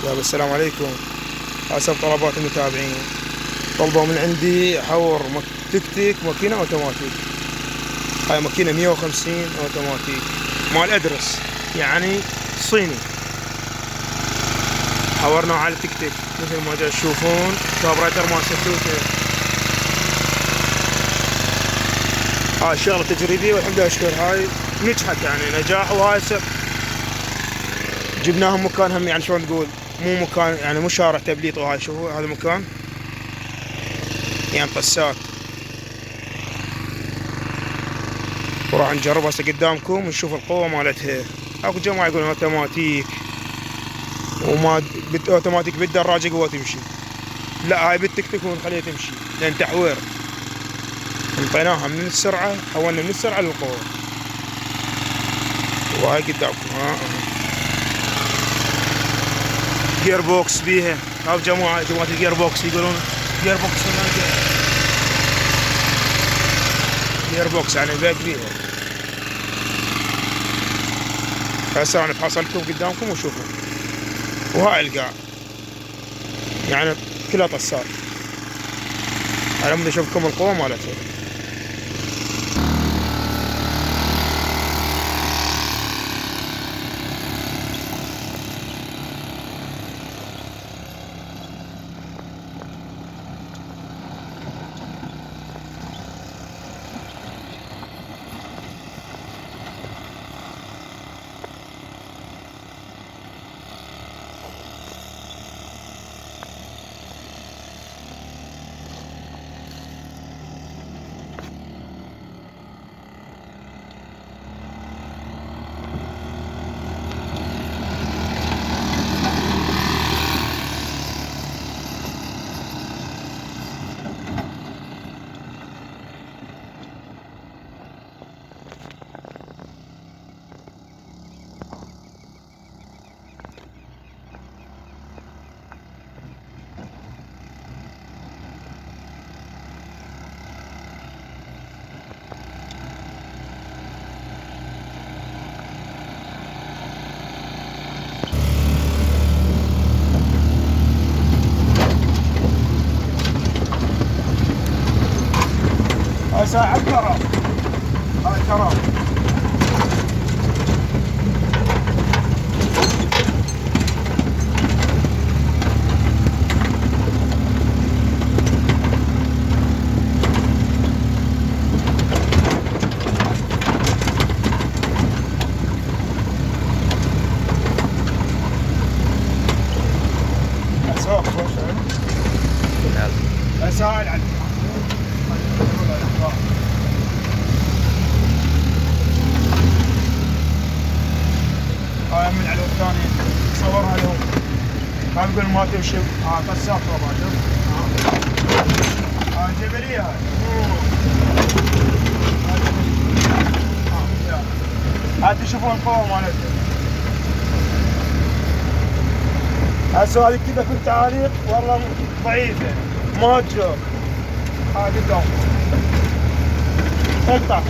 يا السلام عليكم. حسب طلبات المتابعين طلبوا من عندي احور تكتيك ماكينة اوتوماتيك. هاي ماكينة 150 اوتوماتيك مال ادرس، يعني صيني. حورنا على التكتيك مثل ما جاي تشوفون، كابريتر مال ستوته. هاي شغلة تجريبية والحمد لله اشكر. هاي نجحت يعني نجاح. وهاي جبناهم مكانهم، يعني شلون تقول، مو مكان يعني مو شارع تبليط. وهاي شوفوا هذا مكان يعني قسات. وراح نجرب هسه قدامكم ونشوف القوة مالتها. اكو جماعة يقولون اوتوماتيك وما اوتوماتيك بالدراجة قوة تمشي. لا، هاي بالتكتيك ونخليها تمشي لان تحوير. انطيناها من السرعة، حولنا من السرعة للقوة. وهاي قدامكم جير بوكس بيها. هاو جماعة الجير بوكس يقولون جير بوكس جير بوكس يعني باك بيها. هسه انا بحصلكم قدامكم وشوفوا. وهاي القاع يعني كلها طسات. انا بدي اشوفكم القوة مالتها. ساعة الكرم. هاي الكرم. اسوق اسائل عن هاي من على الثاني صورها لهم. كان يقول ما تمشي. قساط طبعا. هاي جبلية. هاي تشوفون القوة مالتها. هسه هذه اكتبها في التعاليق والله ضعيفة ما تجوك. هاي قدام اقطع